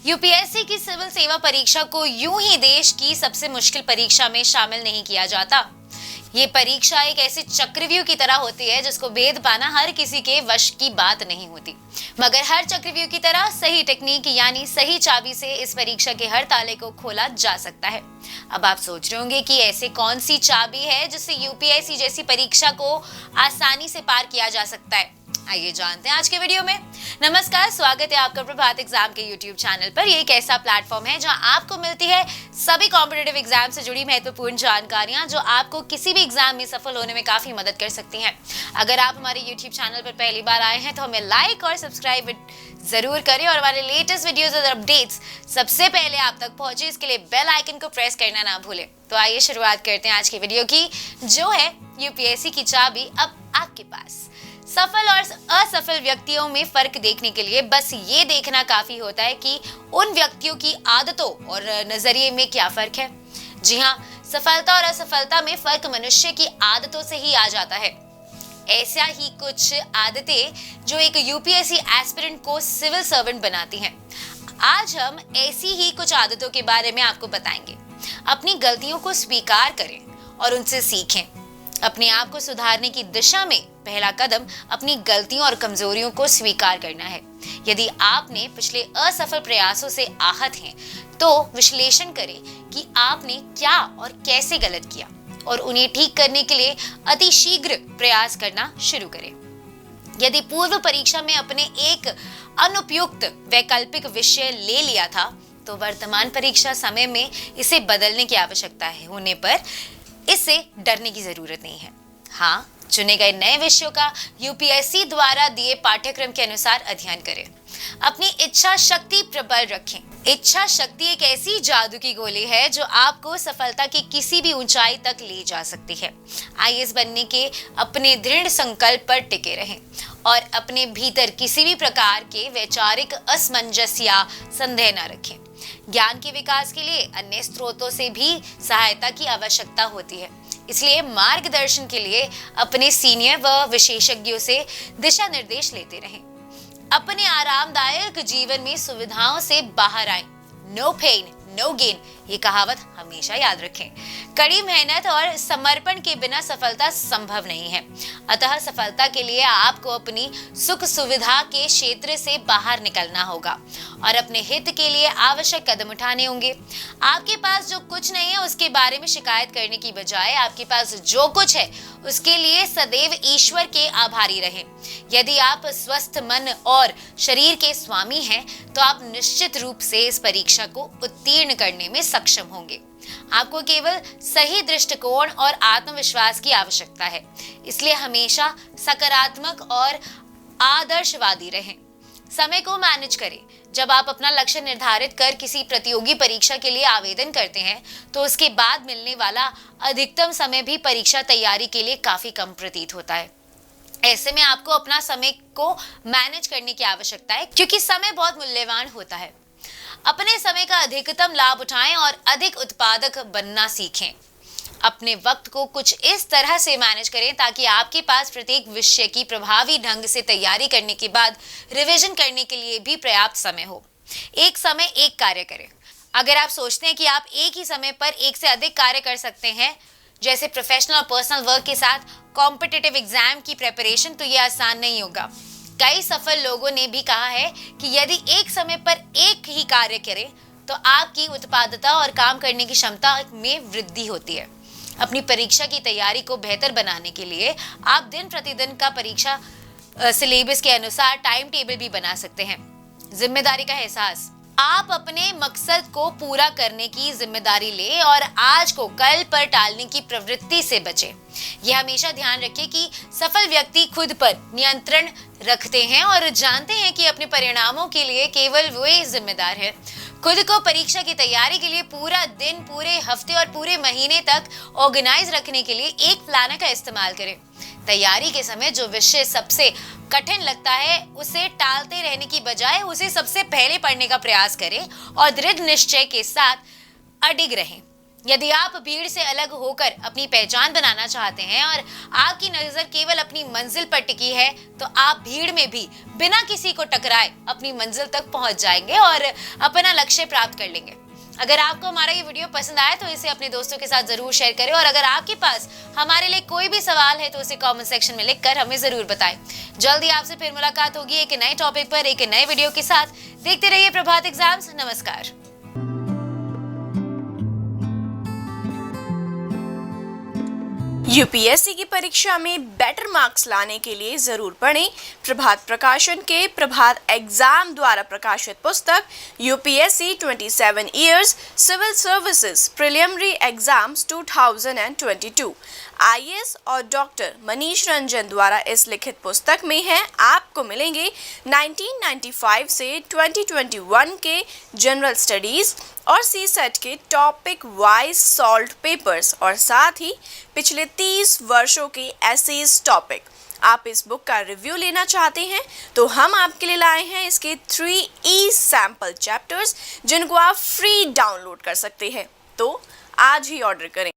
UPSC की civil सेवा परीक्षा को यूं ही देश की सबसे मुश्किल परीक्षा में शामिल नहीं किया जाता। ये परीक्षा एक ऐसी चक्रव्यूह की तरह होती है जिसको भेद पाना हर किसी के वश की बात नहीं होती। मगर हर चक्रव्यूह की तरह सही टेक्निक यानी सही चाबी से इस परीक्षा के हर ताले को खोला जा सकता है। अब आप सोच रहे होंगे कि ऐसे कौन सी चाबी है जिससे यूपीएससी जैसी परीक्षा को आसानी से पार किया जा सकता है। आइए जानते हैं आज के वीडियो में। नमस्कार, स्वागत है आपका प्रभात एग्जाम के यूट्यूब चैनल पर। ये एक ऐसा प्लेटफॉर्म है जहां आपको मिलती है सभी कॉम्पिटिटिव एग्जाम से जुड़ी महत्वपूर्ण जानकारियां जो आपको किसी भी एग्जाम में सफल होने में काफी मदद कर सकती हैं। अगर आप हमारे यूट्यूब चैनल पर पहली बार आए हैं तो हमें लाइक और सब्सक्राइब जरूर करें और हमारे लेटेस्ट वीडियोस और अपडेट्स सबसे पहले आप तक पहुंचे इसके लिए बेल आइकन को प्रेस करना ना भूलें। तो आइए शुरुआत करते हैं आज की वीडियो की, जो है यूपीएससी की चाबी अब आपके पास। सफल और असफल व्यक्तियों में फर्क देखने के लिए बस ये देखना काफी होता है कि उन व्यक्तियों की आदतों और नजरिए में क्या फर्क है। जी हाँ, सफलता और असफलता में फर्क मनुष्य की आदतों से ही आ जाता है। ऐसा ही कुछ आदतें जो एक यूपीएससी एस्पिरेंट को सिविल सर्वेंट बनाती हैं। आज हम ऐसी ही कुछ आदतों के बारे में आपको बताएंगे। अपनी गलतियों को स्वीकार करें और उनसे सीखें। अपने आप को सुधारने की दिशा में पहला कदम अपनी गलतियों और कमजोरियों को स्वीकार करना है। यदि आपने पिछले असफल प्रयासों से आहत हैं, तो विश्लेषण करें कि आपने क्या और कैसे गलत किया और उन्हें ठीक करने के लिए अतिशीघ्र प्रयास करना शुरू करें। यदि पूर्व परीक्षा में अपने एक अनुपयुक्त वैकल्पिक विषय ले लिया था, तो वर्तमान परीक्षा समय में इसे बदलने की आवश्यकता है होने पर इससे डरने की जरूरत नहीं है। हाँ, चुने गए नए विषयों का यूपीएससी द्वारा दिए पाठ्यक्रम के अनुसार अध्ययन करें। अपनी इच्छा शक्ति प्रबल रखें। इच्छा शक्ति एक ऐसी जादू की गोली है जो आपको सफलता की किसी भी ऊंचाई तक ले जा सकती है। आईएएस बनने के अपने दृढ़ संकल्प पर टिके रहें और अपने भीतर किसी भी प्रकार के वैचारिक असमंजस या संदेह न रखें। ज्ञान के विकास के लिए अन्य स्रोतों से भी सहायता की आवश्यकता होती है, इसलिए मार्गदर्शन के लिए अपने सीनियर व विशेषज्ञों से दिशा निर्देश लेते रहें। अपने आरामदायक जीवन में सुविधाओं से बाहर आएं। नो पेन नो गेन, ये कहावत हमेशा याद रखें। कड़ी मेहनत और समर्पण के बिना सफलता संभव नहीं है। अतः सफलता के लिए आपको अपनी सुख सुविधा के क्षेत्र से बाहर निकलना होगा और अपने हित के लिए आवश्यक कदम उठाने होंगे। आपके पास जो कुछ नहीं है उसके बारे में शिकायत करने की बजाय आपके पास जो कुछ है उसके लिए सदैव ईश्वर के आभारी रहें। यदि आप स्वस्थ मन और शरीर के स्वामी हैं, तो आप निश्चित रूप से इस परीक्षा को उत्तीर्ण करने में सक्षम होंगे। आपको केवल सही दृष्टिकोण और आत्मविश्वास की आवश्यकता है, इसलिए हमेशा सकारात्मक और आदर्शवादी रहें। समय को मैनेज करें। जब आप अपना लक्ष्य निर्धारित कर किसी प्रतियोगी परीक्षा के लिए आवेदन करते हैं, तो उसके बाद मिलने वाला अधिकतम समय भी परीक्षा तैयारी के लिए काफी कम प्रतीत होता है। ऐसे में आपको अपना समय को मैनेज करने की आवश्यकता है, क्योंकि समय बहुत मूल्यवान होता है। अपने समय का अधिकतम लाभ उठाएं और अधिक उत्पादक बनना सीखें। अपने वक्त को कुछ इस तरह से मैनेज करें ताकि आपके पास प्रत्येक विषय की प्रभावी ढंग से तैयारी करने के बाद रिवीजन करने के लिए भी पर्याप्त समय हो। एक समय एक कार्य करें। अगर आप सोचते हैं कि आप एक ही समय पर एक से अधिक कार्य कर सकते हैं, जैसे प्रोफेशनल और पर्सनल वर्क के साथ कॉम्पिटिटिव एग्जाम की प्रिपरेशन, तो ये आसान नहीं होगा। कई सफल लोगों ने भी कहा है कि यदि एक समय पर एक ही कार्य करें तो आपकी उत्पादकता और काम करने की क्षमता में वृद्धि होती है। अपनी परीक्षा की तैयारी को बेहतर बनाने के लिए आप दिन प्रतिदिन का परीक्षा सिलेबस के अनुसार टाइम टेबल भी बना सकते हैं। जिम्मेदारी का एहसास। आप अपने मकसद को पूरा करने की जिम्मेदारी ले और आज को कल पर टालने की प्रवृत्ति से बचें। यह हमेशा ध्यान रखें कि सफल व्यक्ति खुद पर नियंत्रण रखते हैं और जानते हैं कि अपने परिणामों के लिए केवल वे जिम्मेदार है। खुद को परीक्षा की तैयारी के लिए पूरा दिन, पूरे हफ्ते और पूरे महीने तक ऑर्गेनाइज रखने के लिए एक प्लानर का इस्तेमाल करें। तैयारी के समय जो विषय सबसे कठिन लगता है उसे टालते रहने की बजाय उसे सबसे पहले पढ़ने का प्रयास करें और दृढ़ निश्चय के साथ अडिग रहें। यदि आप भीड़ से अलग होकर अपनी पहचान बनाना चाहते हैं और आपकी नजर केवल अपनी मंजिल पर टिकी है, तो आप भीड़ में भी बिना किसी को टकराए अपनी मंजिल तक पहुंच जाएंगे और अपना लक्ष्य प्राप्त कर लेंगे। अगर आपको हमारा ये वीडियो पसंद आए तो इसे अपने दोस्तों के साथ जरूर शेयर करें, और अगर आपके पास हमारे लिए कोई भी सवाल है तो उसे कमेंट सेक्शन में लिखकर हमें जरूर बताएं। जल्दी आपसे फिर मुलाकात होगी एक नए टॉपिक पर, एक नए वीडियो के साथ। देखते रहिए प्रभात एग्जाम्स। नमस्कार। यूपीएससी की परीक्षा में बेटर मार्क्स लाने के लिए जरूर पढ़ें प्रभात प्रकाशन के प्रभात एग्जाम द्वारा प्रकाशित पुस्तक UPSC 27 years civil services preliminary exams 2022। IAS और डॉक्टर मनीष रंजन द्वारा इस लिखित पुस्तक में है आपको मिलेंगे 1995 से 2021 के जनरल स्टडीज और सीसेट के टॉपिक वाइज सॉल्व्ड पेपर्स और साथ ही पिछले 30 वर्षों के एसेज टॉपिक। आप इस बुक का रिव्यू लेना चाहते हैं तो हम आपके लिए लाए हैं इसके 3 सैंपल चैप्टर्स जिनको आप फ्री डाउनलोड कर सकते हैं। तो आज ही ऑर्डर करें।